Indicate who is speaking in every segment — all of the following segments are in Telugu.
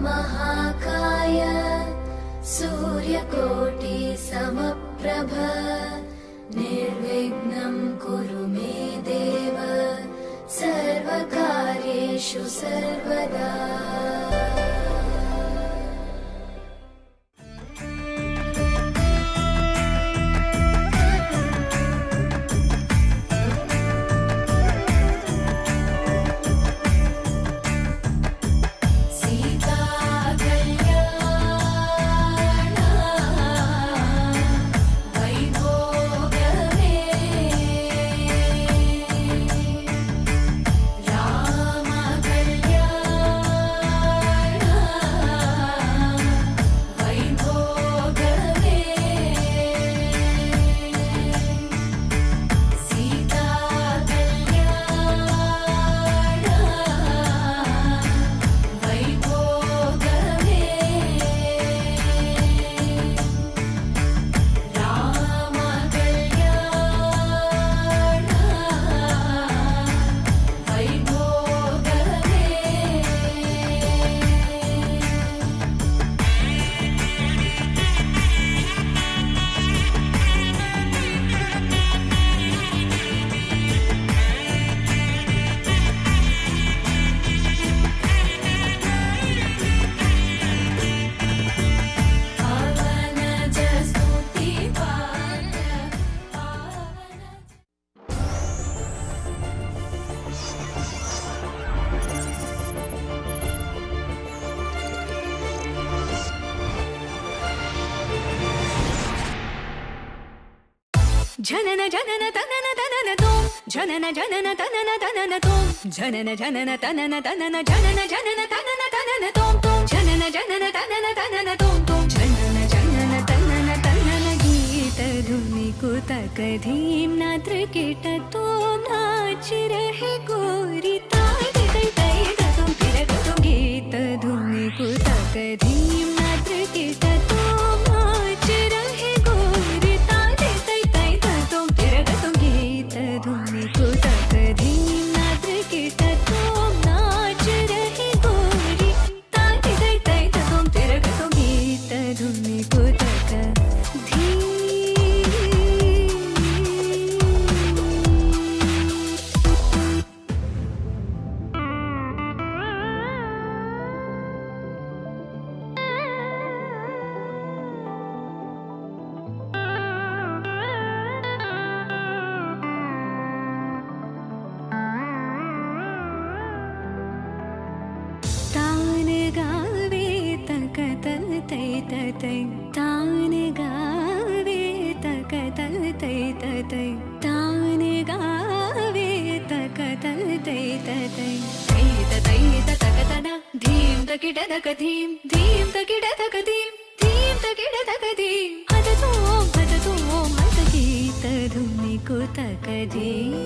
Speaker 1: महाकाय सूर्यकोटि समप्रभ निर्विघ्नं कुरु मे देव सर्वकार्येषु सर्वदा।
Speaker 2: जनन जनन तनन तनन तोम जनन जनन तनन तनन तोम जनन जनन तनन तनन जनन जनन तनन तनन तोम तोम जनन जनन तनन तनन तोम तोम जनन जनन तनन तनन गीत धुनि कुतक धीम नात्र कीट तोम नाच रहे गोरी ताई तै तै तुम फिर तुम गीत धुनि कुतक धीम नात्र कीट तोम नाच रहे गोरी ताई तै तै तुम फिर तुम गीत धुनि कुतक धीम नाच कीट तोम नाच रहे गोरी ताई तै तै तुम फिर तुम गीत धुनि कुतक धीम। तान गावे तकतल तै तै तान गावे तकतल तै तै तान गावे तकतल तै तै तै तकतना धीम तकिट तक धीम धीम तकिट तक धीम धीम तकिट तक धीम हद तो हद गीत धुनि कुतक धीम।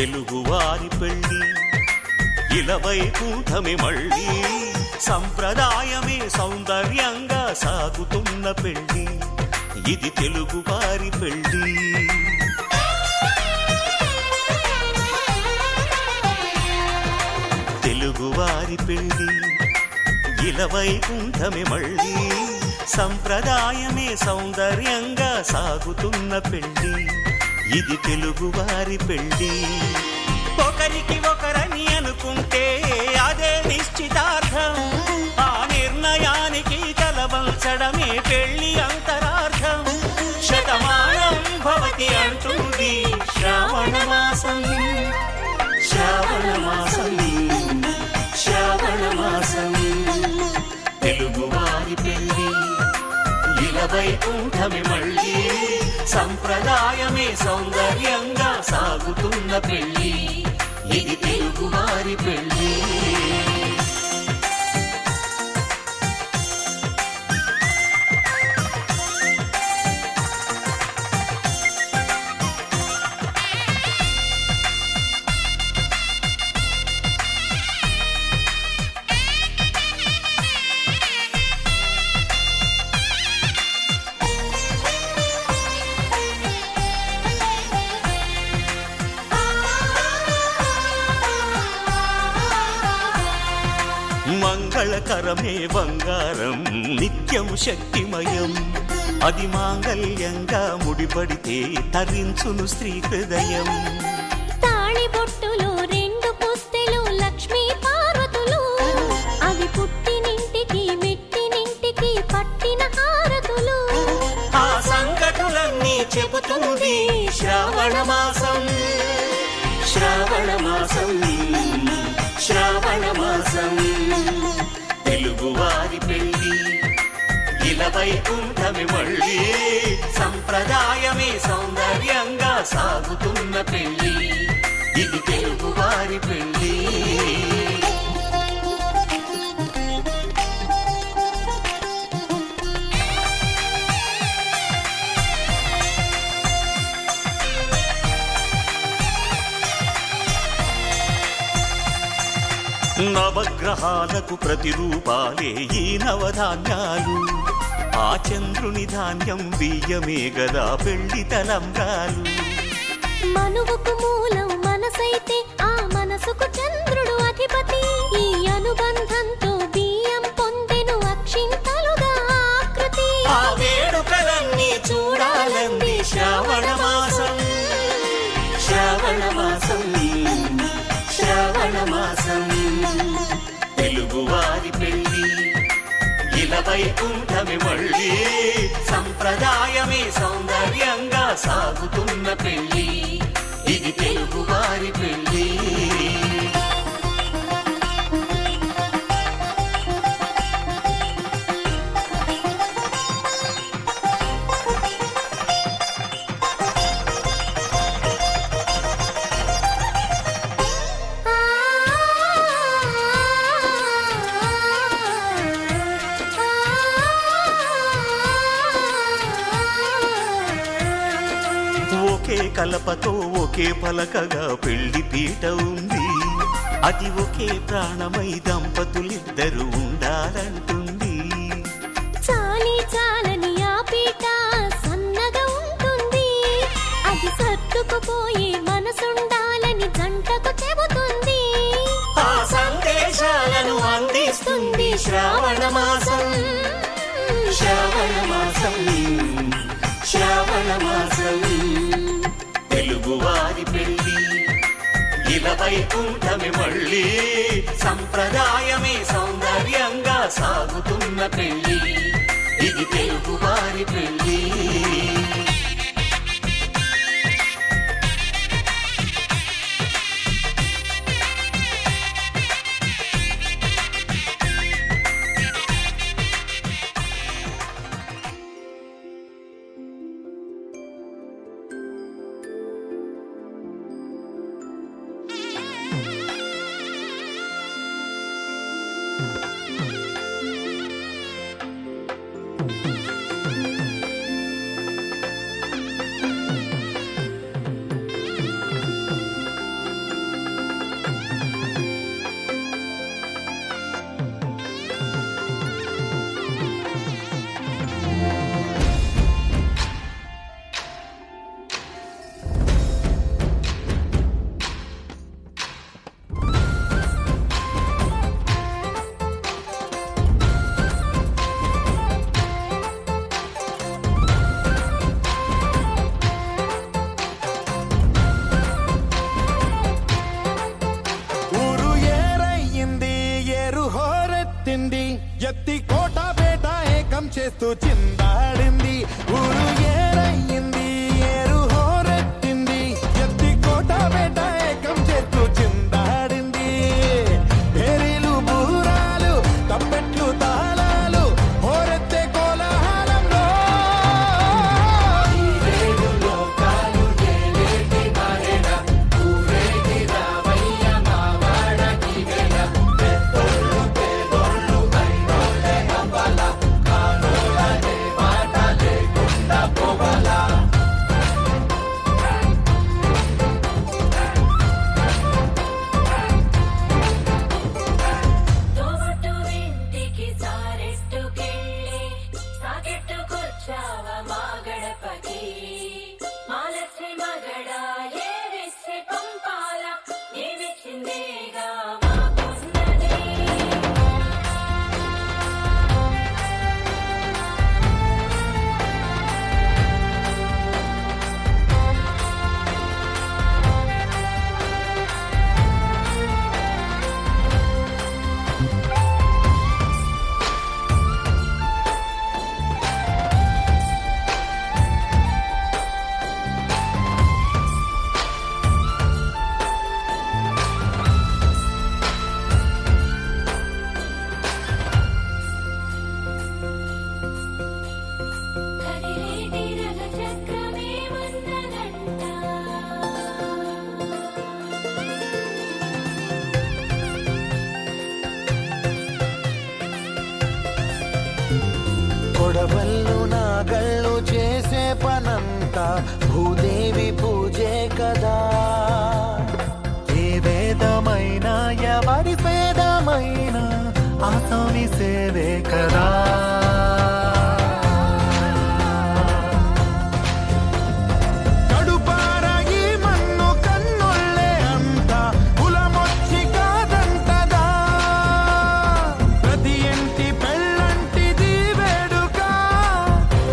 Speaker 3: తెలుగువారి పెళ్ళి ఇలవైకుంఠమే మళ్ళీ సంప్రదాయమే సౌందర్యంగా సాగుతున్న పెళ్ళి ఇది తెలుగువారి పెళ్ళి తెలుగువారి పెళ్ళి ఇలవైకుంఠమే మళ్ళీ సంప్రదాయమే సౌందర్యంగా సాగుతున్న పెళ్ళి ఇది తెలుగువారి పెళ్ళి ఒకరికి ఒకరని అనుకుంటే అదే నిశ్చితార్థం ఆ నిర్ణయానికి తలవంచడమే పెళ్ళి అంతరార్థం శతమానం భవతి అంటుంది శ్రావణ మాసం శ్రావణ మాసం శ్రావణ మాసం తెలుగువారి పెళ్ళి ఇలవైకుంఠమే మళ్ళీ సంప్రదాయమే సౌందర్యంగా సాగుతున్న పెళ్ళి ఇది తెలుగువారి పెళ్ళి మంగళకరమే బంగారం నిత్యం శక్తిమయం అది మాంగళ్యంగా ముడిపడితే తరించును స్త్రీ హృదయం
Speaker 4: తాళిబొట్టులో రెండు పుస్తెలు లక్ష్మీ పార్వతులు అవి పుట్టినింటికి మెట్టినింటికి పట్టిన హారతులు
Speaker 3: ఆ సంగతులన్నీ చెబుతుంది శ్రావణ మాసం శ్రావణ మాసం శ్రావణ మాసం తెలుగువారి పెళ్ళి ఇలవైకుంఠమే మళ్ళీ సంప్రదాయమే సౌందర్యంగా సాగుతున్న పెళ్ళి ఇది తెలుగువారి పెళ్ళి నవగ్రహాలకు ప్రతిరూపాలే ఈ నవధాన్యాలు ఆ చంద్రుని ధాన్యం బియ్యమే గదా పెళ్లి తలంబ్రాలు
Speaker 4: మనువుకు మూలం మనసైతే ఆ మనసుకు చంద్రుడు అధిపతి ఈ అనుబంధంతో బియ్యం పొందెను అక్షింతలుగా ఆకృతి
Speaker 3: ఆ వేడుకలన్నీ చూడాలంది శ్రావణ మాసం శ్రావణ మాసం శ్రావణ మాసం తెలుగువారి పెళ్ళి ఇలవైకుంఠమే మళ్ళీ సంప్రదాయమే సౌందర్యంగా సాగుతున్న పెళ్ళి ఇది తెలుగువారి పెళ్ళి ఒకే కలపతో ఒకే పలకగా పెళ్లి పీట ఉంది అది ఒకే ప్రాణమై దంపతులిద్దరూ ఉండాలంటుంది
Speaker 4: చాలి చాలని ఆ పీట సన్నగా ఉంటుంది అది సర్దుకుపోయే మనసుండాలని జంటకు చెబుతుంది
Speaker 3: ఆ సందేశాలను అందిస్తుంది శ్రావణ మాసం శ్రావణ మాసం శ్రావణ మాసం తెలుగువారి పెళ్ళి ఇలవైకుంఠమే మళ్ళీ సంప్రదాయమే సౌందర్యంగా సాగుతున్న పెళ్ళి ఇది తెలుగువారి పెళ్ళి
Speaker 5: చేస్తూ చిందాడింది. ఊరు ఏరయ్యింది, ఏరు హోరెత్తింది, ఎత్తి కోట బేట ఏకం చేస్తూ చిందాడింది. పేరీలు బూరాలు తప్పెట్లు తాళాలు హోరెత్తే కోలాహలంలో
Speaker 1: తోబట్టు ఇంటికి సారెట్టుకెళ్ళి సాకెట్టుకొచ్చావ మా గడపకి. మాలచ్చి మగడా ఏవిచ్చి పంపాల నీవిచ్చిందేగా మాకున్నది. కదిలేటి రథచక్రమేమన్నదంట.
Speaker 5: కొడవళ్ళు నాగళ్ళు చేసే పనంతా భూదేవి పూజే కదా. ఏ వేదమైనా ఎవరి పేదమైనా ఆసామి సేవే కదా. కడుపార ఈ మన్ను కన్నుళ్ళే అంతా కులమొచ్చి కాదంటదా. ప్రతి ఇంటి పెళ్ళంటిది వేడుక,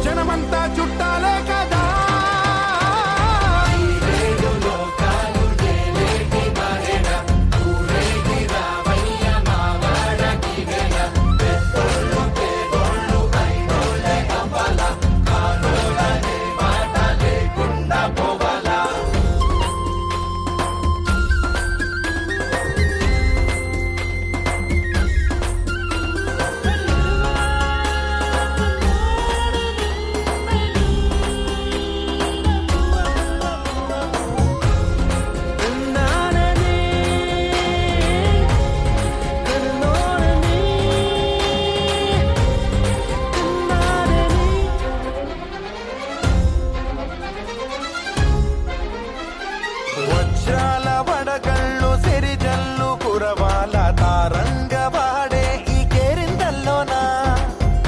Speaker 5: జనమంతా చుట్టాలే కదా. వజ్రాల వడగళ్ళు సిరిజల్లు కురవాల తారంగ వాడే ఈ కేరిందల్లోనా.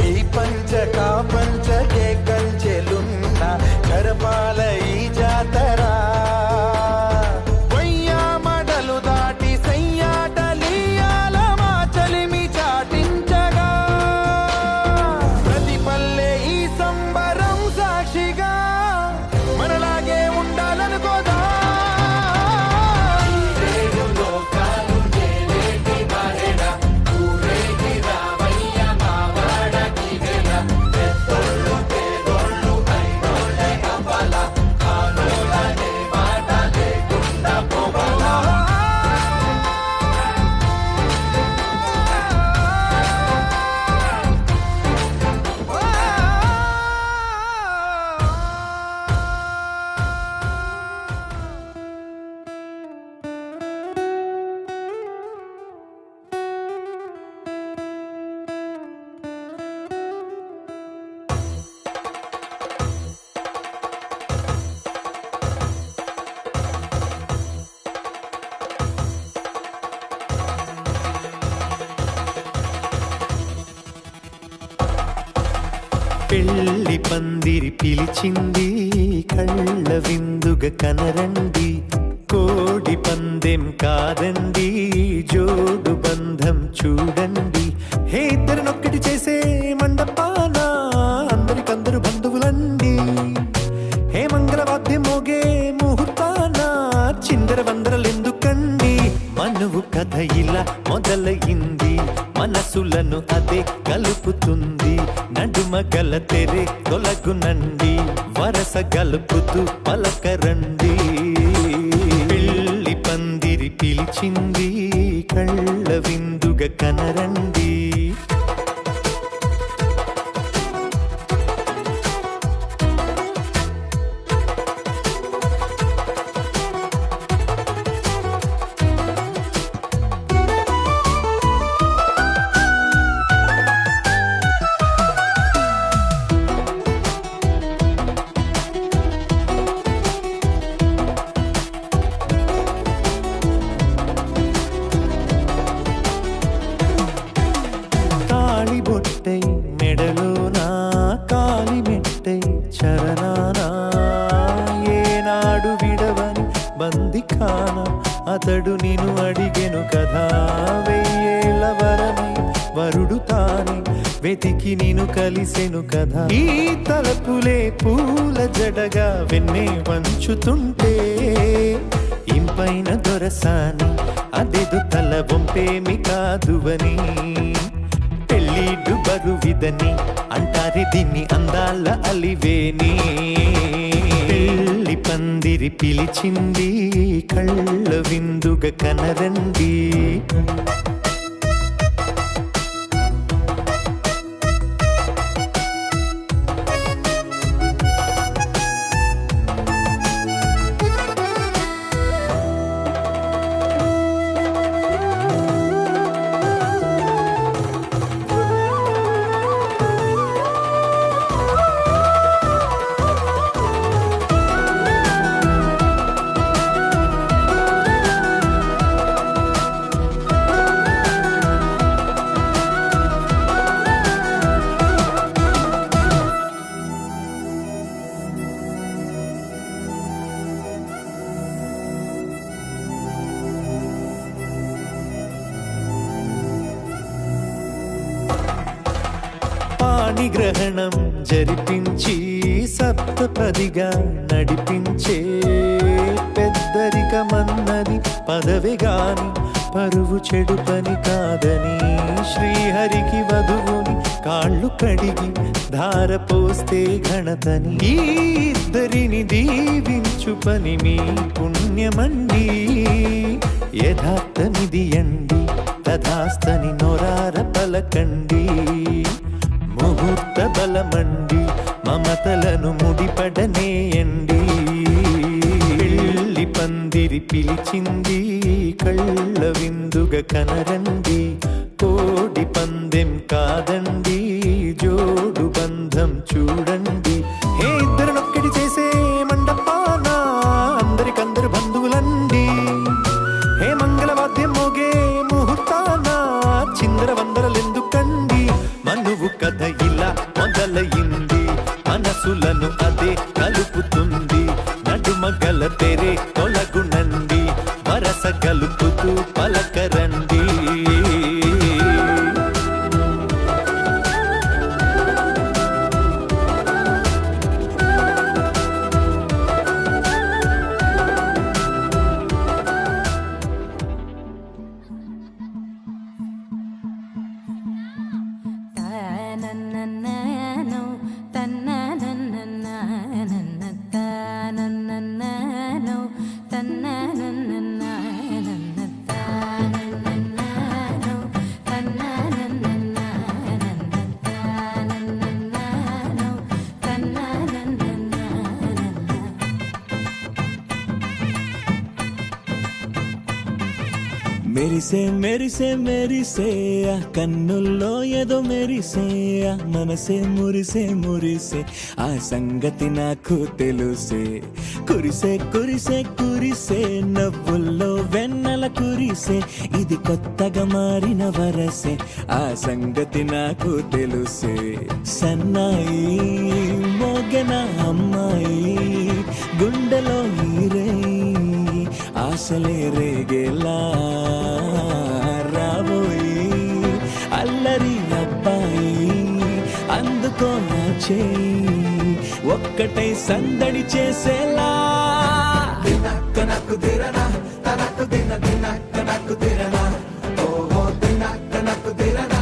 Speaker 5: ఈ పంచకా పంచకే కంచెలున్న జరపాల ఈ జాతర. వయ్యామడలు దాటి సయ్యాటలీయాల మా చలిమి చాటించగా. ప్రతి పల్లె ఈ సంబరం సాక్షిగా మనలాగే ఉండాలనుకోదా. పెళ్లి పందిరి పిలిచింది, కళ్ళ విందుగ కనరండి. కోడి పందెం కాదండి, జోడు బంధం చూడండి. హే ఇద్దరినొక్కటి చేసే మండపాన అందరికందరు బంధువులండి. హే మంగళవాద్యం మోగే ముహూర్తాన చిందర వందరలెందుకండి. మనువు కథ ఇలా మొదలయింది, మనసులను అదే కలుపుతుంది నడుమ గల తెరే తొలగునండి వరస గలుపుతూ పలకరండి పెళ్లి పందిరి పిలిచింది కళ్ళ విందుగా కనరండి బొట్టై మెడలోనా కాలి మెట్టై చరణానా ఏనాడు విడవని బందిఖాన అతడు నిన్ను అడిగెను కదా వెయ్యేళ్ళ వరమై వరుడు తానే వెతికి నిన్ను కలిసెను కదా ఈ తలపులే పూల జడగా వెన్నే వంచుతుంటే ఇంపైన దొరసాని అదెదు తల వంపేమి కాదువని పెళ్ళిడు బరువిదని అంటారే దీన్ని అందాల అలివేని పెళ్లి పందిరి పిలిచింది కళ్ళ విందుగా కనరండి గ్రహణం జరిపించి సప్తపదిగా నడిపించే పెద్దరికమన్నది పదవి గాని పరువు చెడు పని కాదని శ్రీహరికి వధువుని కాళ్ళు కడిగి ధార పోస్తే ఘనతని ఈ ఇద్దరిని దీవించు పని మీ పుణ్యమండి యథార్థమిది అండి తథాస్తని నొరార పలకండి ముహూర్త బలమండి మమతలను ముడిపడనేయండి పెళ్లి పందిరి పిలిచింది కళ్ళ విందుగా కనరండి కోడి పందెం కాదండి జోడు బంధం చూడండి హే ఇద్దరినొక్కటి చేసే మండపానా అందరికందరు బంధువులండి హే మంగళవాద్యం మోగే ముహూర్తాన చిందర వందరలెందుకండి మనువు కథ ఇలా మొదలయింది మనసులను అదే కలుపుతుంది నడుమ గల తెరే తొలగునండి వరస గలుపుతూ పలకరండి
Speaker 6: మెరిసే మెరిసే మెరిసే ఆ కన్నుల్లో ఏదో మెరిసే ఆ మనసే మురిసే మురిసే ఆ సంగతి నాకు తెలుసే కురిసే కురిసే కురిసే నవ్వుల్లో వెన్నెల కురిసే ఇది కొత్తగా మారిన వరసే ఆ సంగతి నాకు తెలుసే సన్నాయి మోగన అమ్మాయి గుండెలో హీరే ఆశలే రేగేలా రాబోయి అల్లరి అబ్బాయి అందుకో నా చేయి ఒక్కటై సందడి చేసేలా దినక్కనకు దిరనా తనకు దిన దినక్కనకు దిరనా ఓహో దినక్కనకు దిరనా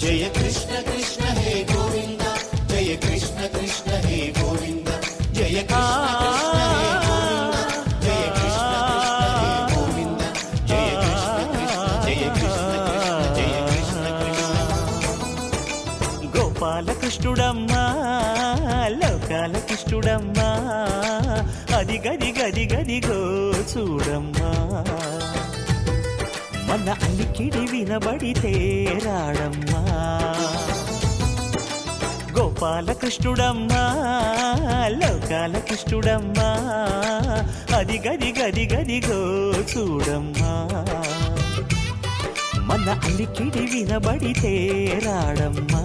Speaker 3: జయ కృష్ణ కృష్ణ హే గోవింద జయ కృష్ణ కృష్ణ హే గోవింద జయ కృష్ణ కృష్ణ హే గోవింద జయ కృష్ణ కృష్ణ హే గోవింద జయ కృష్ణ కృష్ణ జయ కృష్ణ కృష్ణ
Speaker 6: గోపాల కృష్ణుడమ్మా లోకాల కృష్ణుడమ్మా అది గది గది గదిగో చూడమ్మా మన అలికిడి వినబడితే రాడమ్మా గోపాల కృష్ణుడమ్మా లోకాల కృష్ణుడమ్మా అది గది గది గదిగో చూడమ్మా మన అలికిడి వినబడితే రాడమ్మా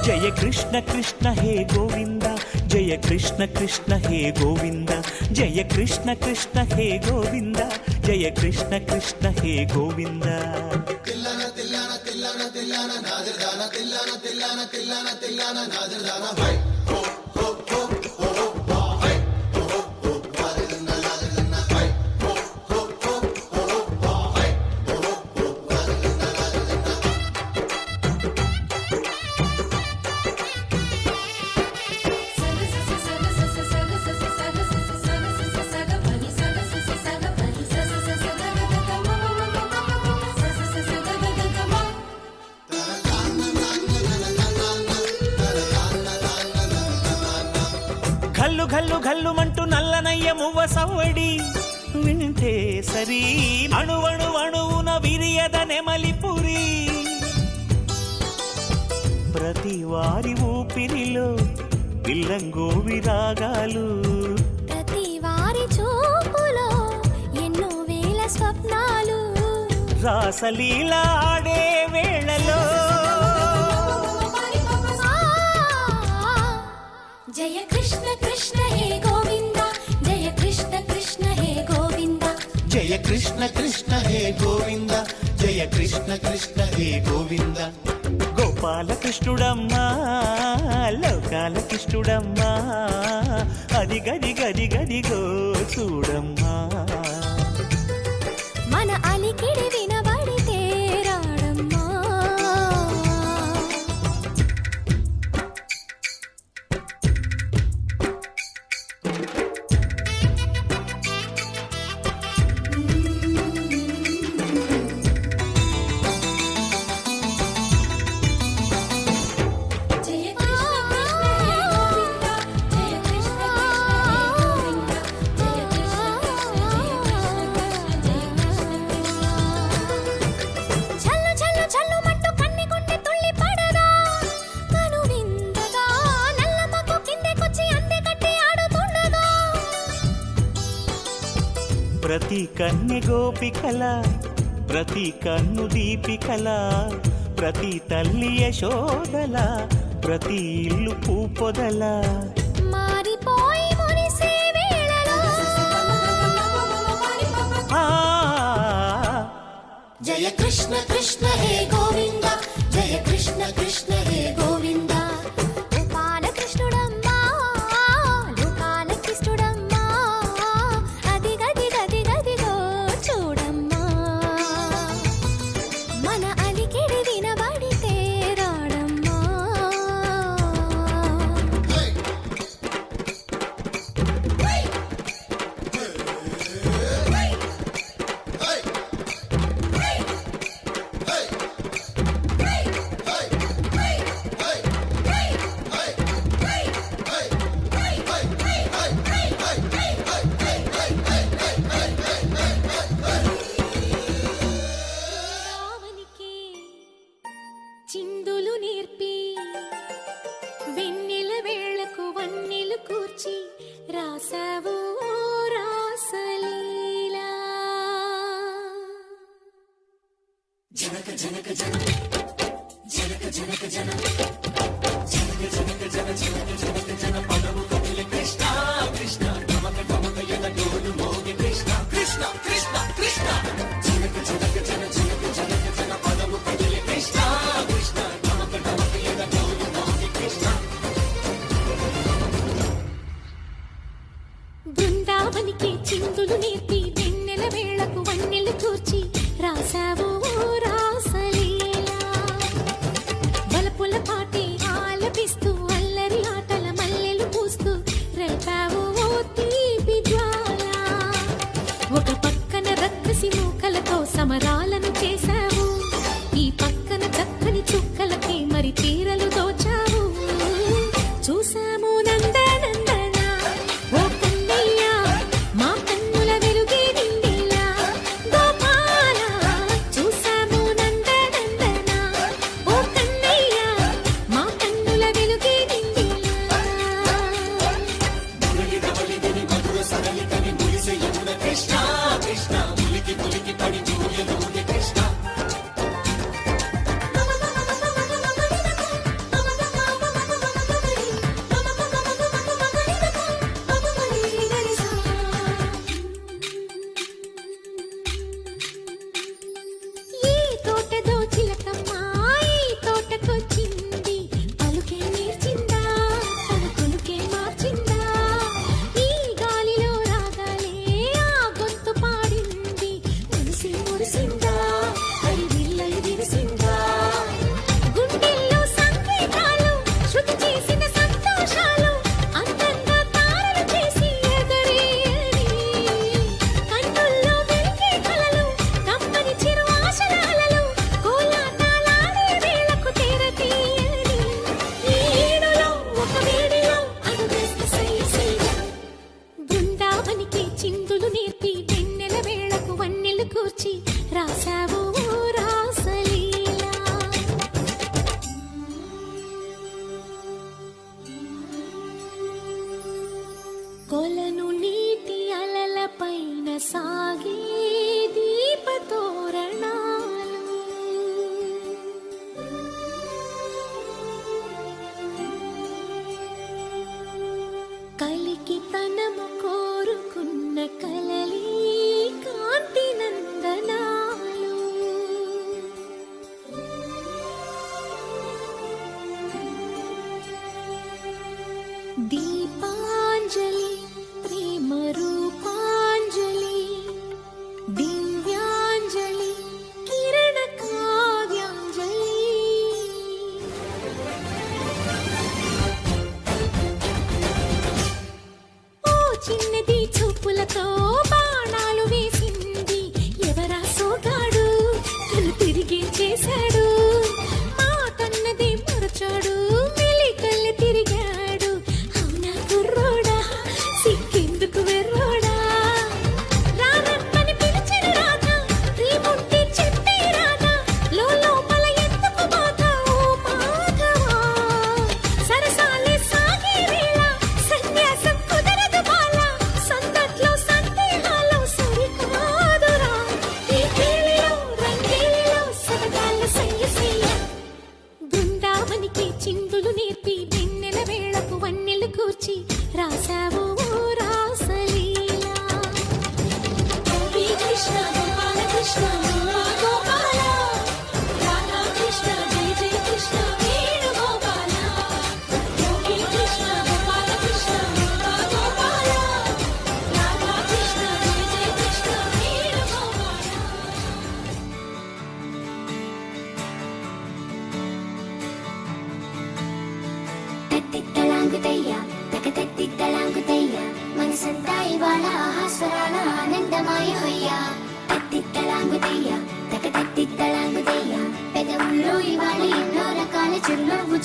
Speaker 6: జయ కృష్ణ కృష్ణ హే గోవింద జయ కృష్ణ కృష్ణ హే గోవింద జయ కృష్ణ కృష్ణ హే గోవింద జయ కృష్ణ కృష్ణ హే గోవింద ఘల్లు ఘల్లు ఘల్లుమంటూ నల్లనయ్య మువ్వ సవ్వడి వింటే సరి అణువణు అణువున విరియద నెమలిపురి ప్రతి వారి ఊపిరిలో పిల్లంగో విరాగాలు
Speaker 4: ప్రతి వారి చూపులో ఎన్నో వేల స్వప్నాలు
Speaker 6: రాసలీల ఆడే వేళలో
Speaker 4: జయ కృష్ణ కృష్ణ హే గోవింద జయ కృష్ణ కృష్ణ హే గోవింద
Speaker 3: జయ కృష్ణ కృష్ణ హే గోవింద జయ కృష్ణ కృష్ణ హే గోవింద
Speaker 6: గోపాల కృష్ణుడమ్మా లోకాల కృష్ణుడమ్మా అది గది గది గదిగో చూడమ్మా
Speaker 4: మన అలికిడి వినబడితే రాడమ్మా
Speaker 6: ప్రతి కన్నె గోపికల ప్రతి కన్ను దీపికల ప్రతి తల్లి యశోదల ప్రతి ఇల్లు పూపొదల
Speaker 4: మారిపోయి మురిసే వేళలో
Speaker 6: ఆ
Speaker 4: కృష్ణ కృష్ణ హే గోవింద జయ కృష్ణ కృష్ణ హే గోవింద బాలకృష్ణుడమ్మా లోకాలకిష్టుడమ్మా అదిగదిగదిగదిగో చూడమ్మా మన అలికిడి వినబడితే రాడమ్మా రావణికి చిందులు నేర్పి వెన్నెల వేళకు వన్నెలు కూర్చి రాసావు రాసలీలా బృందావనికి చిందులు నేర్పి వెన్నెల వేళకు వన్నెలు కూర్చి రాసావు రాసలీలా బలపుల పాటే ఆలపిస్తూ అల్లరి ఆటల మల్లెలు పూస్తూ రేపావు ఓ తీపి జ్వాల ఒక పక్కన రక్కసి మూకలతో సమరాలను చేశావు ఈ పక్కన చక్కని చుక్కలకి మరి చీరలు దోచావు చూసాము నందనందన ఓ కన్నయ్య మా కన్నుల వెలుగే నిండిలా గోపాల చూసాము నందనందన ఓ కన్నయ్య మా కన్నుల వెలుగే నిండిలా ఈ తోటదో చిలకమ్మ ఈ తోటకొచ్చింది పలుకే నేర్చిందా తన కొలుకే మార్చిందా ఈ గాలిలో రాగాలే ఆ గొంతు పాడింది మురిసి మురిసిందా అది విల్లలు విరిసిందా గుండెల్లో సంకేతాలు శృతి చేసిన సంతోషాలు అందంగా తారలు చేసి ఎగరేయని కన్నుల్లో వెలిగే కలలు కమ్మని చిరు ఆశల అలలు కోలాటాలాడే వేళకు తెరతీయని ఈ ఈడులో ఒక వేడిలో అడుగేస్తే సై సై బృందావనికి చిందులు నేర్పి వెన్నెల వేళకు వన్నెలు కూర్చి రాసావు రాసలీలా కొలను నీటి అలల పైన సాగే దీపతోరణాలు కలికి తనము కోరుకున్న కలలే కాంతి నందనాలు దీపాంజలి ప్రేమ రూపాంజలి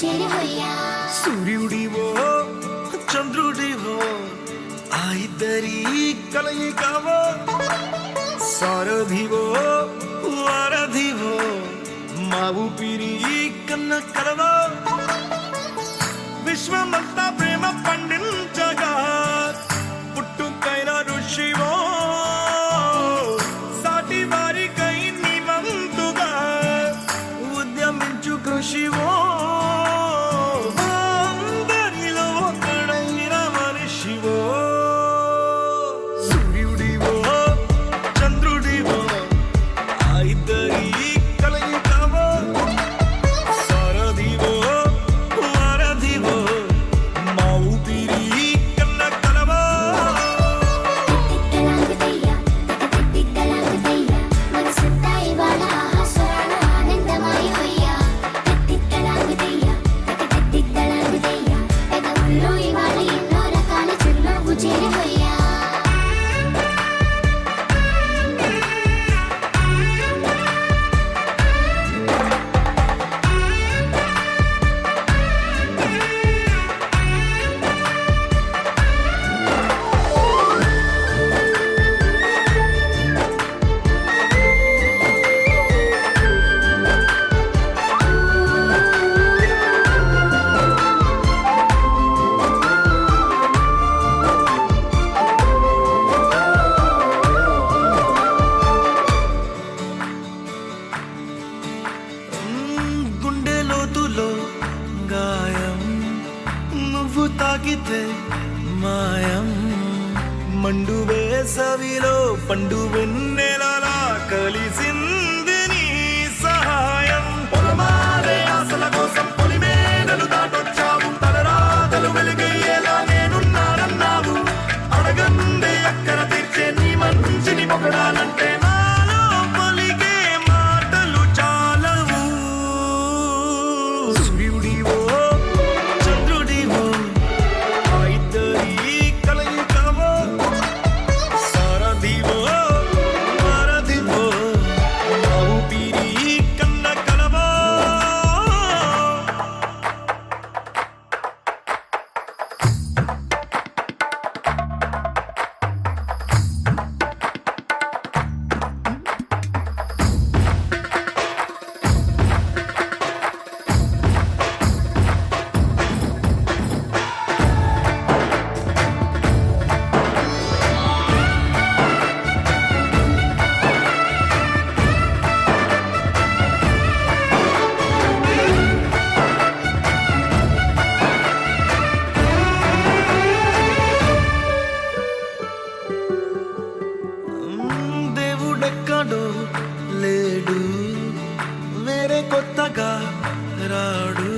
Speaker 4: చేరి హొయ్యా
Speaker 5: సూర్యుడివో చంద్రుడివో ఆ ఇద్దరి కలయికవో సారథివో వారధివో మా ఊపిరి కన్న కలవో విశ్వమంతా ప్రేమ పండించగా పుట్టుకైన ఋషివో సాటి వారికై నివంతుగా ఉద్యమించు కృషివో అందరిలో ఒకడైన మనిషివో సూర్యుడివో చంద్రుడివో ఆ ఇద్దరి కలయికవో సారథివో వారధివో మా ఊపిరి కన్న కలవో
Speaker 4: తిక్కలాంగుతయ్యా తిక్కలాంగుతయ్యా మనసంతా ఇవాళ ఆస్వాదన ఆనందమయ హొయ్యా తిక్కలాంగుతయ్యా తిక్కలాంగుతయ్యా పెదవుల్లో ఇవాళ ఎన్నో రకాల చిరునవ్వు చేరి హొయ్యా
Speaker 5: గుండె లోతులో గాయం నువ్వు తాకితే మాయం మండు వేసవిలో పండు వెన్నెలలా కలిసింది నీ సహాయం పొలమారే ఆశల కోసం పొలిమేనలు దాటొచ్చావు తలరాతలు వెలుగయ్యేలా నేనున్నానన్నావు అడగందే అక్కర తీర్చే నీ మంచిని పొగడాలంటే నాలో పలికే మాటలు చాలవు సూర్యుడివో చంద్రుడివో ఆ ఇద్దరి కలయికవో సారథివో వారధివో మా ఊపిరి కన్న కలవో దేవుడెక్కడో లేడు వేరే కొత్తగా రాడు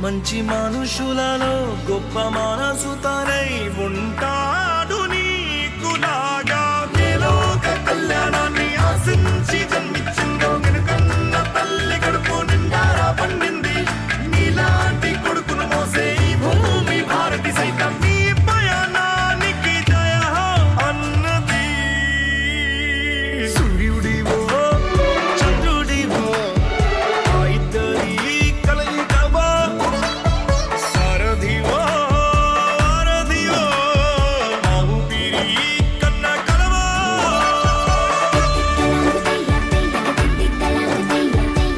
Speaker 5: మంచి మనుషులలో గొప్ప మనసు తనై ఉంటాడు నీకులాగా ఏ లోక కళ్యాణాన్ని ఆశించి జన్మించిందో వెనుకన్న తల్లి కడుపు నిండారా పండింది నీలాంటి కొడుకును మోసే ఈ భూమి భారతి సైతం నీ పయనానికి జయ అన్నది సూర్యుడివో చంద్రుడివో ఆ ఇద్దరి కలయికవో సారథివో వారధివో మా ఊపిరి కన్న కలవో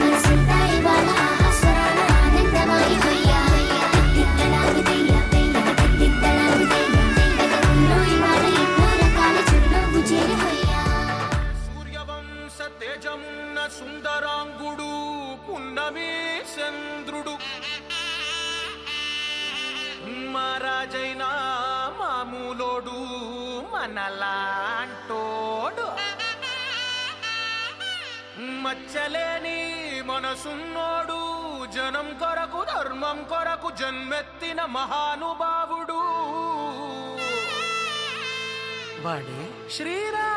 Speaker 4: మనసంతా ఇవాళ ఆస్వాదన ఆనందమయ హొయ్యా తిక్కలాంగుతయ్యా పెదవుల్లో ఇవాళ ఎన్నో రకాల చిరునవ్వు చేరి హొయ్యా
Speaker 7: సూర్యవంశ తేజమున్న సుందరాంగుడు పున్నమి చంద్రుడు మహారాజైన మామూలోడు మనలాంటోడు మచ్చలేని మనసున్నోడు జనం కొరకు ధర్మం కొరకు జన్మెత్తిన మహానుభావుడు వాడే శ్రీరాముడు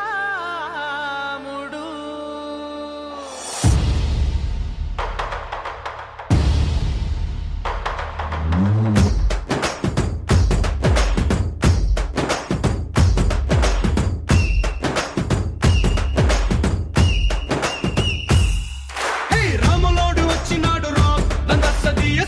Speaker 8: రాములోడు వచ్చినాడు రా నందసదీయ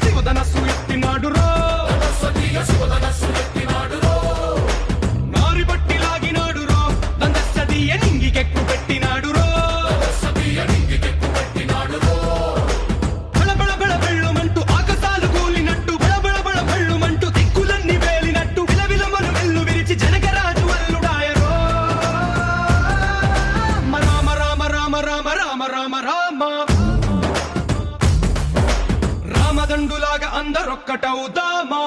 Speaker 5: అందరొక్కటవుదామా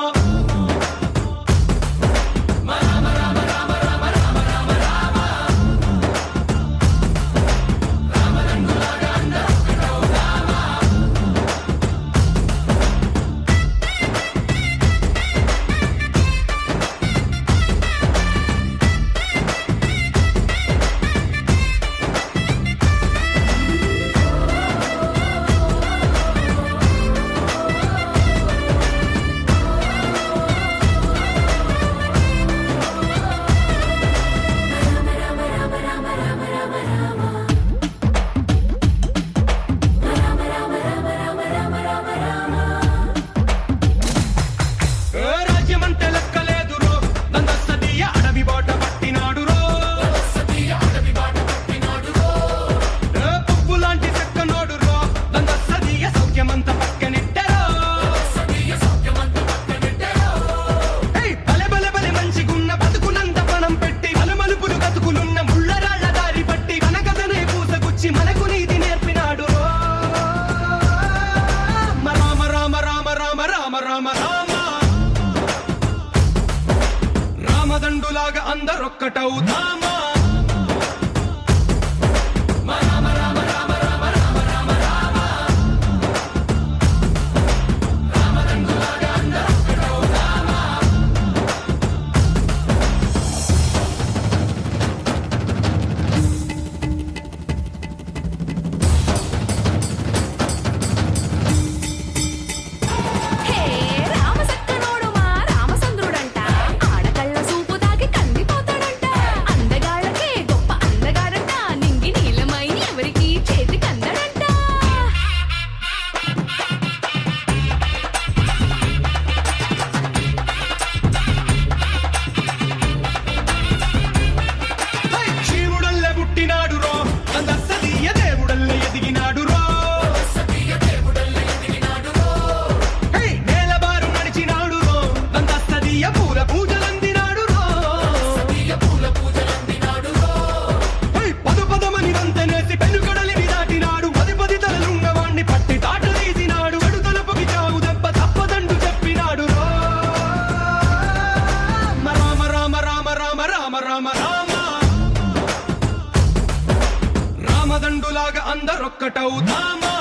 Speaker 5: రాజ్యమంటే లెక్కలేదురో నందస్తీయ అడవి బాట పట్టినాడురో పువ్వు లాంటి చెక్కనోడురో నందస్తీయ సౌఖ్యమంత పక్కనెట్టరో బలె బలె బలె మంచిగున్న బతుకునంత పణం పెట్టి మలుమలుపులు గతుకులున్న ముళ్ళరాళ్ళ దారి పట్టి మన కథనే పూసగుచ్చి మనకు నీతి నేర్పినాడు రామ రామ రామ రామ రామ రామ రామ రామదండులాగా అందరొక్కటవుదామా
Speaker 2: హే రామసక్కనోడు మా రామచంద్రుడంట ఆడకళ్ళ సూపు తాగి కందిపోతాడంట అందగాళ్ళకే గొప్ప అందగాడంట నింగి నీలమై ఎవరికి చేతి కందడంట
Speaker 5: శివుడల్లే పుట్టినాడు రో నందస్తీయ దేవుడల్లే ఎదిగినాడు రో నేలబారు నడిచినాడు రో నందస్తీయ పూల పూజలందినాడు రో పదు పదమని వంతనేసి పెనుకడలిని దాటినాడు పది పది తలలున్నవాణ్ణి పట్టి తాట తీసినాడు అడు తలపుకి చావు దెబ్బ తప్పదండు చెప్పినాడు రో రామ రామ రామ రామ రామ రామ రామ రామదండులాగా అందరొక్కటవుదామా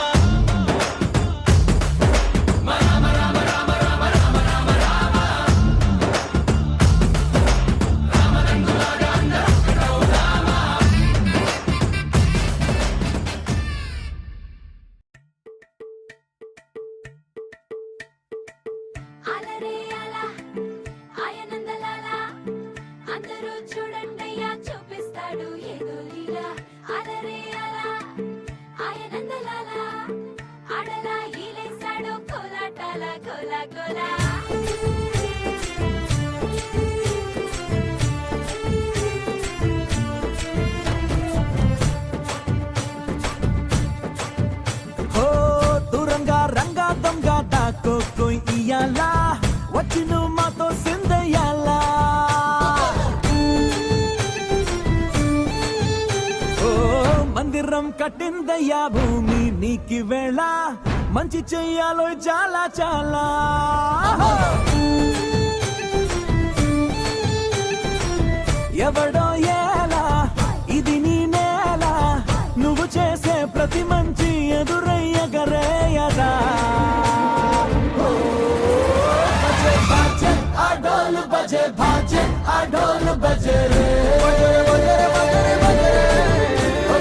Speaker 4: అలరే అలా ఆయనందలాలా అందరూ చూడండయ్యా చూపిస్తాడు ఏదో లీలా అలరే అలా ఆయనందలాలా ఆడలా ఈలేశాడు కోలాటాల కోలా కోలా
Speaker 6: హో దూరంగా రంగా దొంగ దాకో కోయి ఇయ్యాలా వచ్చి నువ్వు మాతో సిందయ్యాలా ఓ మందిరం కట్టిందయ్యా భూమి నీకి వేళ మంచి చెయ్యాలో చాలా చాలా ఎవడో ఎలా ఇది నీ నేల నువ్వు చేసే ప్రతి మంచి ఎదురయ్యగరేయదా బజే బాజే ఆ డోలు బజే బాజే ఆ డోలు బజే రే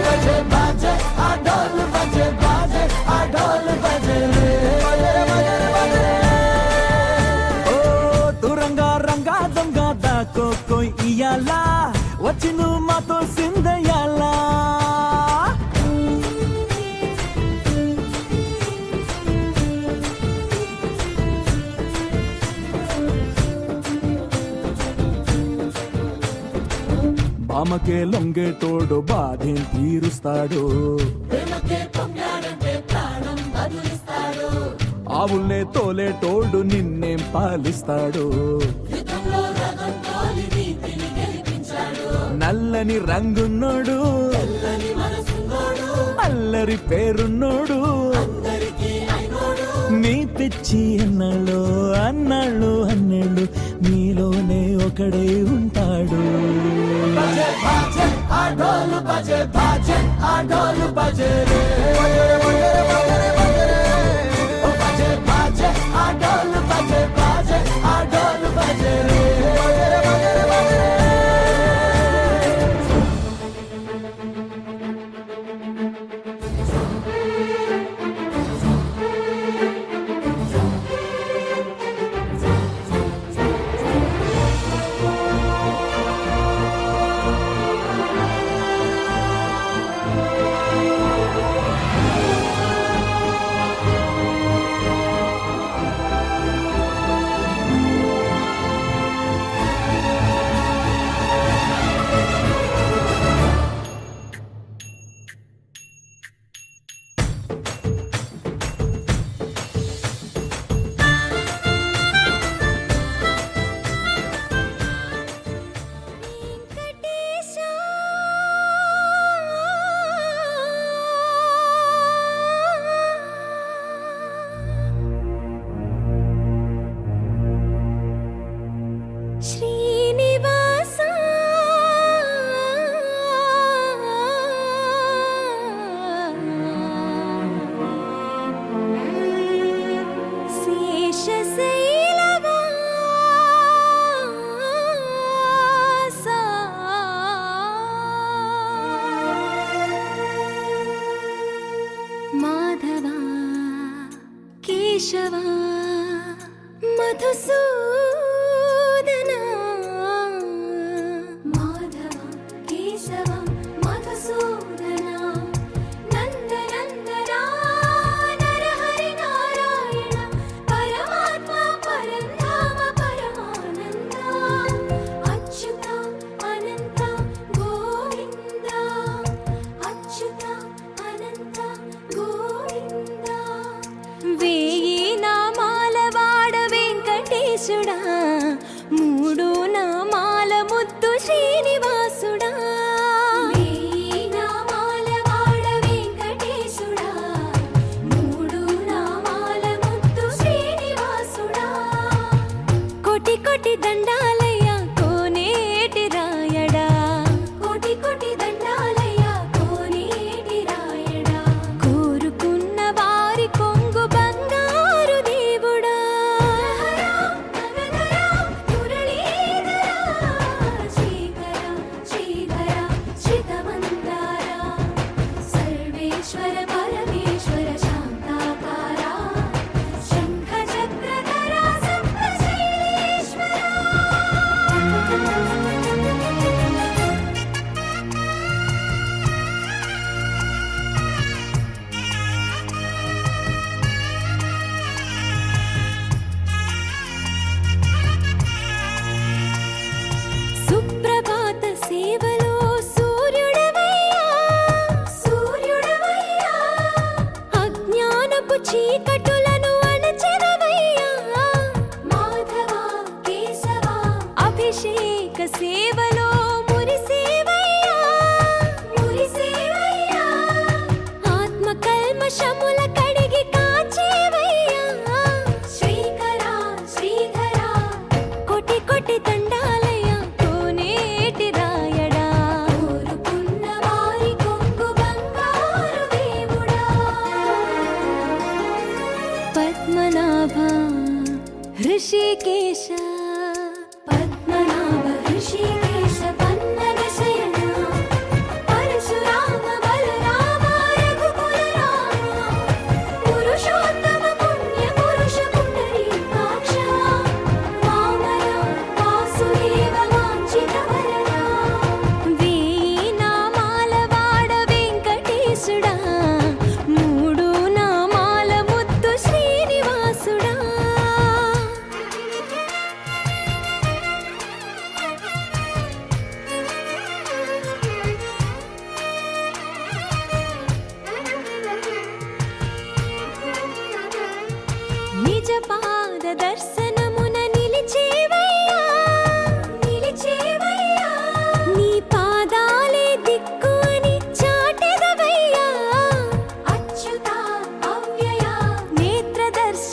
Speaker 6: బజే బాజే ఆ డోలు బజే బాజే ఆ డోలు బజే రే ఓ దూరంగా రంగా దొంగ దాకో కోయి ఇయ్యాలా వచ్చి నువ్వు మాతో సిందయ్యాలా బామకే లొంగేటోడు బాధేం తీరుస్తాడు ఆవుల్నే తోలేటోడు నిన్నేం పాలిస్తాడు నల్లని రంగున్నోడు అల్లరి పేరున్నోడు మీ పిచ్చి అన్నాళ్ళు అన్నాళ్ళు అన్నేళ్ళు మీలోనే ఒకడే ఉంటాడు
Speaker 4: శ్రీనివాస శేషశైలవాస మాధవ కేశవ మధుసూదన మాధవ కేశవ మధుసూదన నందనందన నరహరి నారాయణ పరమాత్మ పరంధామ పరమానంద అచ్యుత అనంత గోవింద అచ్యుత అనంత గోవింద వేయి నామాల వాడ వెంకటేశుడా మూడు నామాల ముద్దు శ్రీనివాసుడా వేయి నామాల వాడ వెంకటేశుడా మూడు నామాల ముద్దు శ్రీనివాసుడా కోటి కోటి దండాలయ్య కోనేటి రాయడా కోటి కోటి దండాలయ్య కోనేటి రాయడా కోరుకున్న వారి కొంగు బంగారు దేవుడా శ్రీకర శ్రీధర శ్రితమందార సర్వేశ్వర పరమేశ్వర శాంతాకార శంఖ చక్రధర సప్తశైలేశ్వర సుప్రభాత సేవలో సూర్యుడవయ్యా సూర్యుడవయ్యా అజ్ఞానపు చీకటులను అణచెదవయ్యా మాధవ కేశవ అభిషేక సేవలో మురిసేవయ్యా మురిసేవయ్యా ఆత్మ కల్మషముల కడిగి కాచేవయ్యా శ్రీకర శ్రీధర కోటి కోటి దండాలయ్య కోనేటి రాయడా కోరుకున్న వారి కొంగు బంగారు దేవుడా పద్మనాభ హృషికేశ పద్మనాభ హృషికేశ పన్నగ శయన పరశురామ బలరామ రఘుకుల రామ పురుషోత్తమ పుణ్య పురుష పుండరీకాక్ష వామన వాసుదేవ వాంఛిత వరద వేయి నామాల వాడ వెంకటేశుడా మూడు నామాల ముద్దు శ్రీనివాసుడా నిజ పాద దర్శనమున నిలిచేవయ్యా నిలిచేవయ్యా నీ పాదాలే దిక్కు అని చాటెదవయ్యా అచ్యుత అవ్యయ నేత్ర దర్శన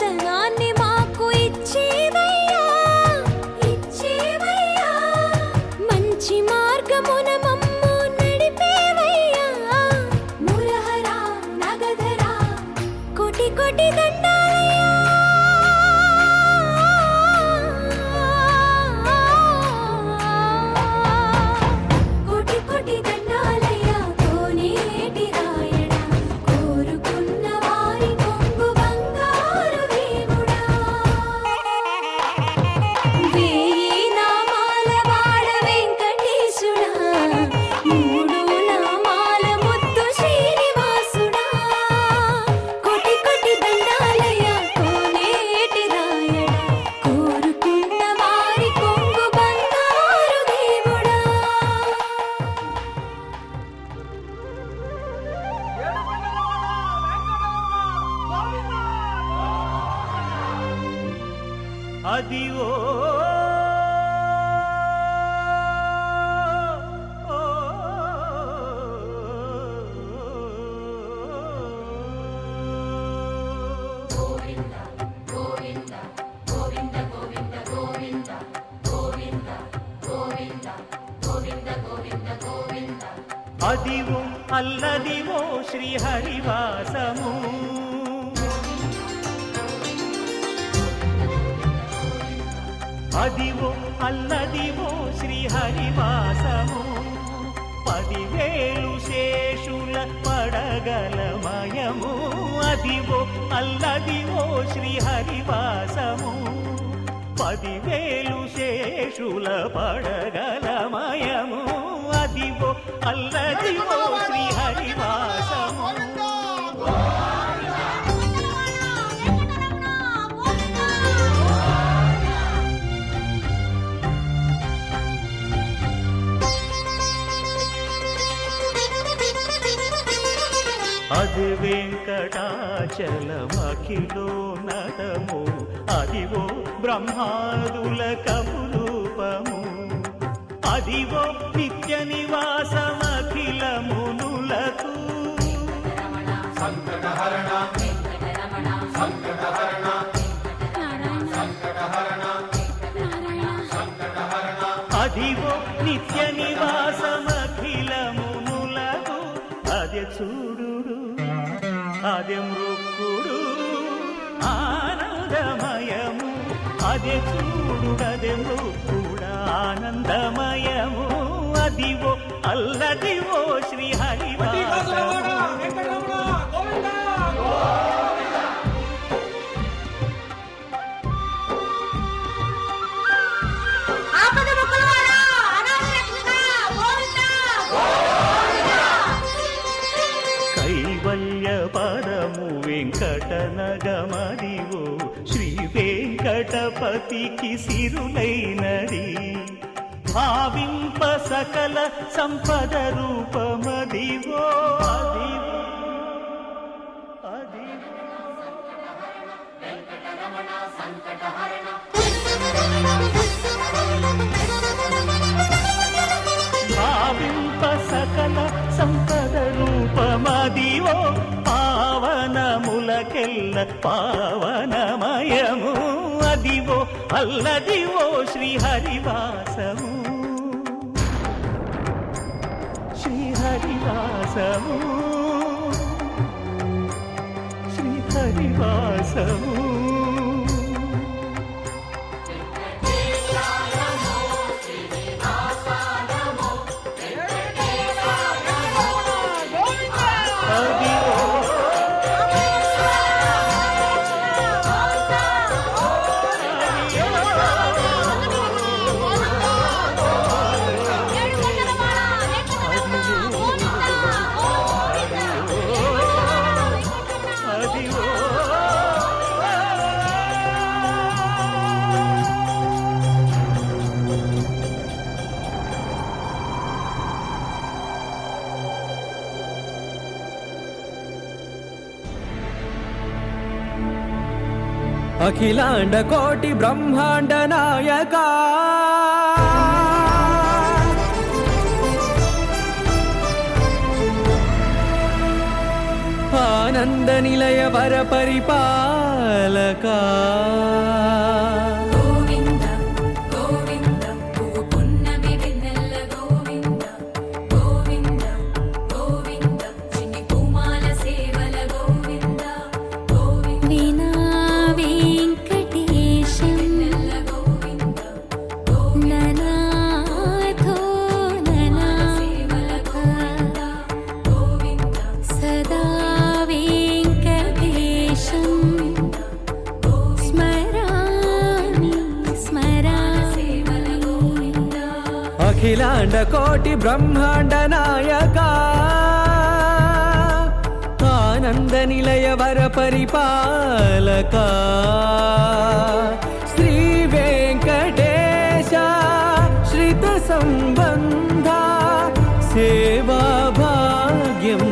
Speaker 6: అదివో అదివో అల్లదివో శ్రీహరివాసము అదివో అల్లదివో శ్రీహరివాసము 10,000 శేషుల పడగలమయము అదివో అల్లదివో శ్రీహరివాసము 10,000 శేషుల పడగలమయము అదివో అల్లదివో శ్రీహరివాసము అది వెంకటాచలమఖిలో నటము అదివో బ్రహ్మాదుల కపురూపము అదివో నిత్య నివాసమఖిల మునులకు అదివో నిత్య నివాసమఖిల మునులకు అదే చూడు అదే మృక్కుడు ఆనందమయము అదే చూడు అదే మృక్కుడు ఆనందమయము అదివో అల్లదివో శ్రీహరివాసము కైవల్య పరము వెంకటనగమదివో శ్రీ వెంకటపతికి సిరులైనది భావింప సకల సంపద రూపమదివో అదివో అదివో భావింప సకల సంపద రూపమదివో పావనములకెల్ల పావనమయము అదివో అల్లదివో శ్రీహరివాసము శ్రీహరివాసము శ్రీహరివాసము
Speaker 5: అఖిలాండ కోటి బ్రహ్మాండ నాయక ఆనంద నిలయ వర పరిపాలక
Speaker 1: గోవింద గోవింద పువ్వు పున్నమి వెన్నెల గోవింద గోవింద గోవింద చిన్ని పూమాల సేవల గోవింద గోవింద
Speaker 4: వినా వెంకటేశం
Speaker 1: వెన్నెల గోవింద గోవింద
Speaker 4: ననాథో
Speaker 1: సేవల గోవింద గోవింద
Speaker 4: సదా వెంకటేశం స్మరామి
Speaker 1: సేవల గోవింద
Speaker 5: అఖిలాండ కోటి బ్రహ్మాండ నాయక ఆనంద నిలయ వర పరిపాలక శ్రీ వెంకటేశ శ్రిత సంబంధ సేవా భాగ్యం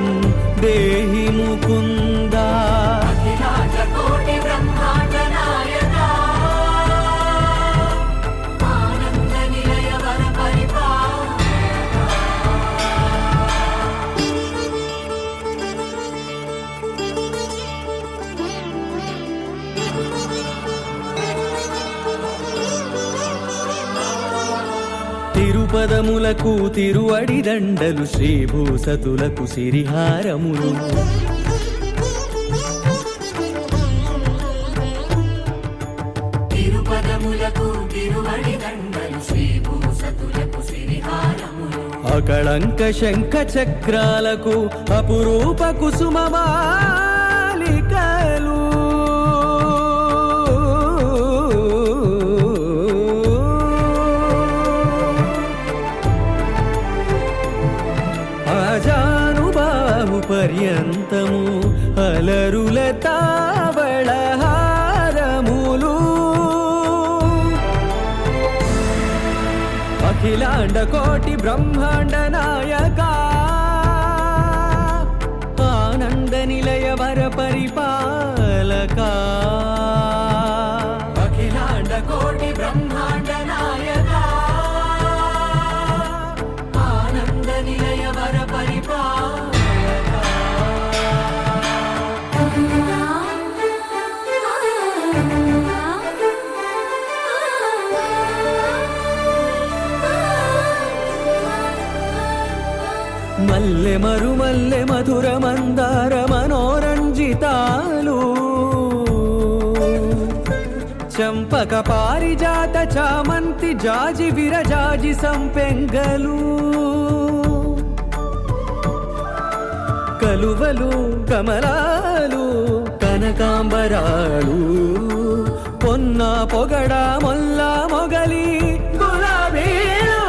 Speaker 5: దేహి ముకుంద
Speaker 1: కోటి బ్రహ్మాండ నాయక
Speaker 5: తిరుపదములకు తిరువడి దండలు శ్రీభూసతులకు సిరిహారములు
Speaker 1: తిరుపదములకు తిరువడి దండలు శ్రీభూసతులకు సిరిహారములు
Speaker 5: అకళంక శంఖ చక్రాలకు అపురూప కుసుమమాలికలు ఆజానుబాహు పర్యంతము అలరుల తావళహారములు అఖిలాండ కోటి బ్రహ్మాండ నాయక ఆనంద నిలయ వర పరిపాలక అఖిలాండ కోటి బ్రహ్మాండ నాయక ఆనంద నిలయ వర పరిపాలక మల్లె మరుమల్లె మధుర మందార మనోరంజితాలు చంపక పారిజాత చామంతి జాజి విరజాజి సంపెంగలు కలువలు కమలాలు కనకాంబరాలు పొన్న పొగడ మొల్ల మొగలి గులాబీలు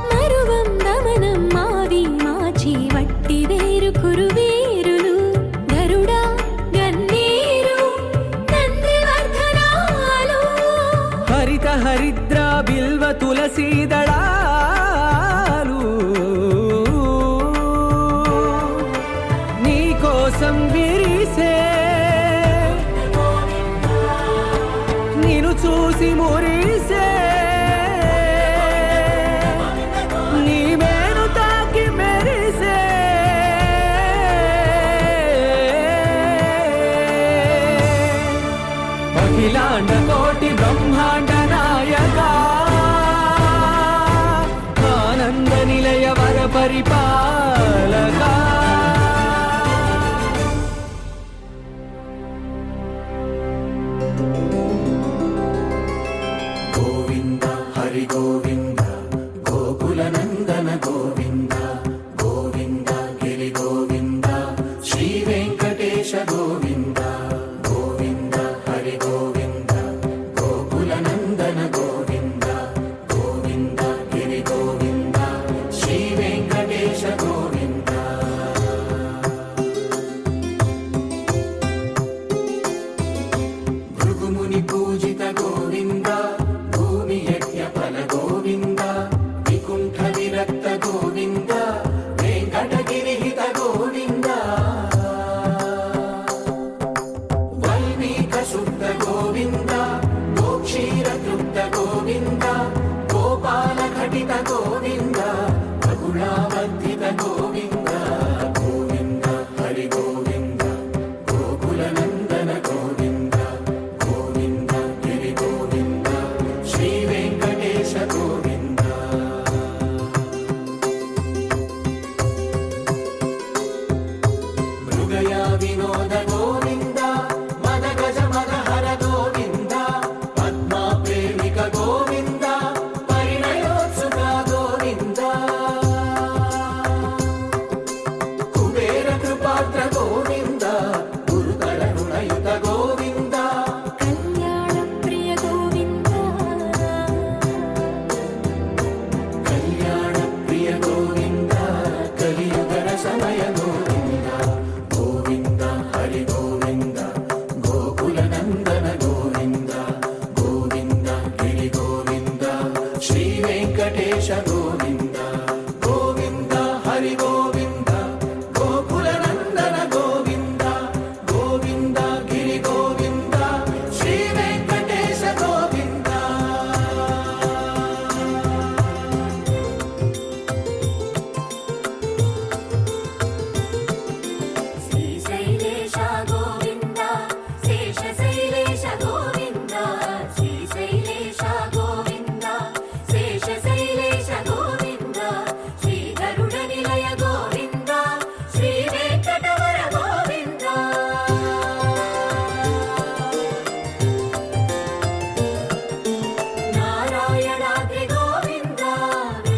Speaker 4: మరువం దమనం మావి మాచి వట్టి వేరు కురువేరులు గరుడా గన్నేరు నందివర్ధనాలు
Speaker 5: హరిత హరిద్ర బిల్వ తులసీ దళాలు నీ కోసం విరిసే నిన్ను చూసి మురిసే నీ మేను తాకి మెరిసే అఖిలాండ కోటి బ్రహ్మాండ నాయక ఆనంద నిలయ వర పరిపాలక
Speaker 3: గోవింద హరి గోవింద గోకుల నందన గోవింద గోవింద గిరి గోవింద శ్రీ వెంకటేశ గోవింద గోవింద హరి గోవింద గోకుల నందన గోవింద గోవింద గిరి గోవింద శ్రీ వెంకటేశ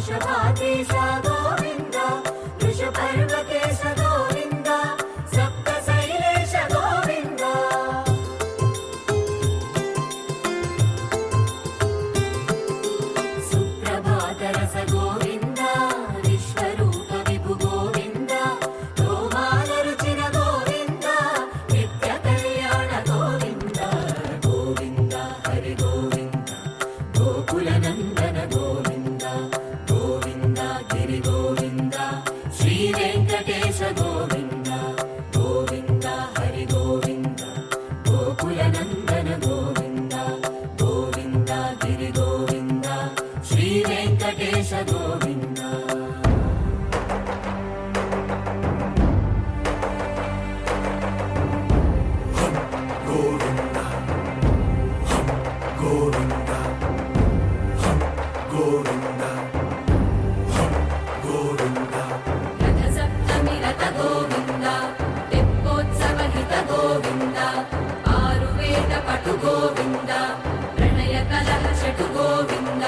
Speaker 1: వృషభాకేశ గోవింద వృషపర్వకేశ గోవింద సప్త శైలేశ గోవింద సుప్రభాత రస గోవింద విశ్వరూప విభు గోవింద గోమాల రుచిన గోవింద నిత్య కళ్యాణ గోవింద గోవింద హరి గోవింద గోకుల నందన గోవింద గోవింద గిరి గోవింద శ్రీ వెంకటేశ గోవింద గోవింద హరి గోవింద గోకుల నందన గోవింద గోవింద గిరి గోవింద శ్రీ వెంకటేశ గోవింద రథ సప్తమి రథ గోవింద తెప్పోత్సవ హిత గోవింద ఆరువేద పటు గోవింద ప్రణయ కలహ షటు గోవింద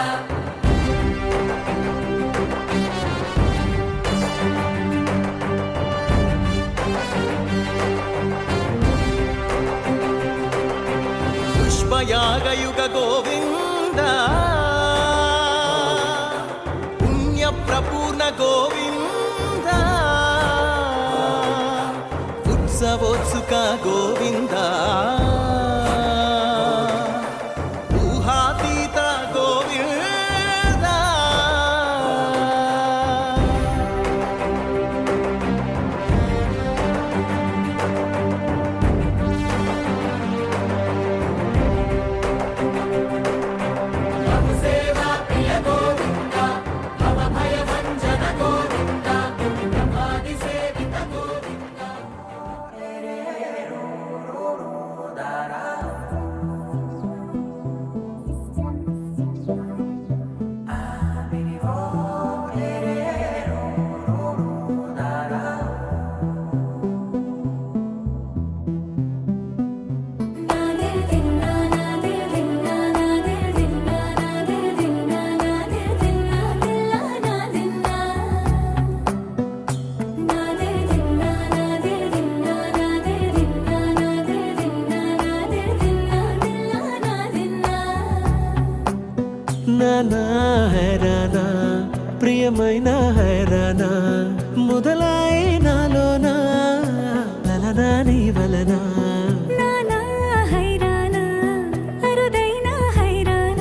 Speaker 3: పుష్పయాగయుగ గోవింద పుణ్య ప్రపూర్ణ గోవింద ఉత్సవోత్సుక గోవింద ఊహాతీత గోవింద
Speaker 1: సేవా ప్రియ గోవింద భవ భయ భంజన గోవింద బ్రహ్మాది సేవిత గోవింద
Speaker 3: నానా హైరానా ప్రియమైన హైరానా మొదలాయి నాలోనా లలనా నీ వలనా
Speaker 2: నానా హైరాణ అరుదైన హైరాణ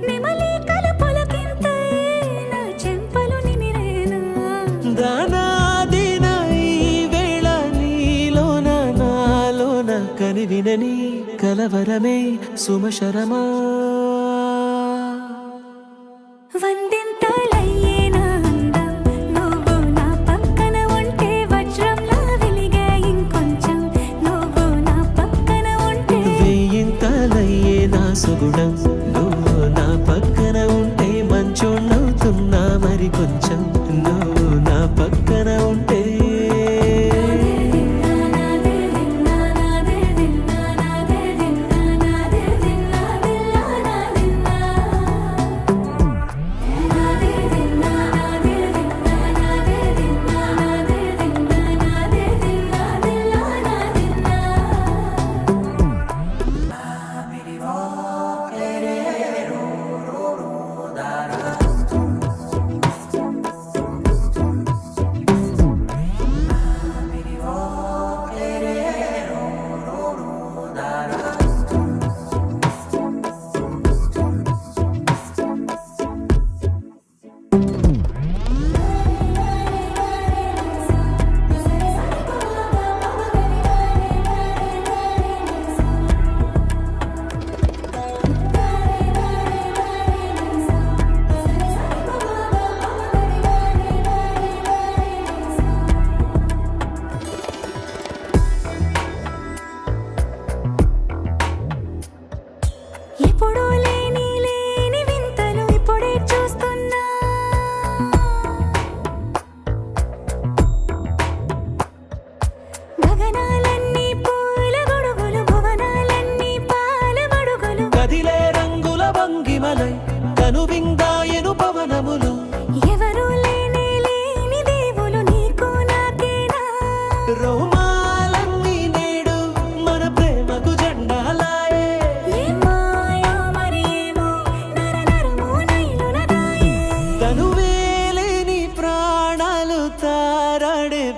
Speaker 2: నెమలి కలుపులకింతై నా చెంపలు నిమిరేనా
Speaker 3: దానాదిన ఈ వేళ నీలోన నాలోన కనివినని కలవరమే సుమశరమా
Speaker 2: వందింతలయ్యేనా అందం నువ్వు నా పక్కన ఉంటే వజ్రంలా వెలిగే ఇంకొంచెం నువ్వు నా పక్కన ఉంటే
Speaker 3: వేయింతలయ్యే నా సుగుణం నువ్వు నా పక్కన ఉంటే మంచోణ్ణవుతున్నా మరి కొంచెం నువ్వు నా పక్కన ఉంటే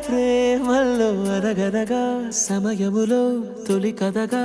Speaker 5: ప్రేమల్లో అనగనగా సమయములో తొలి కథగా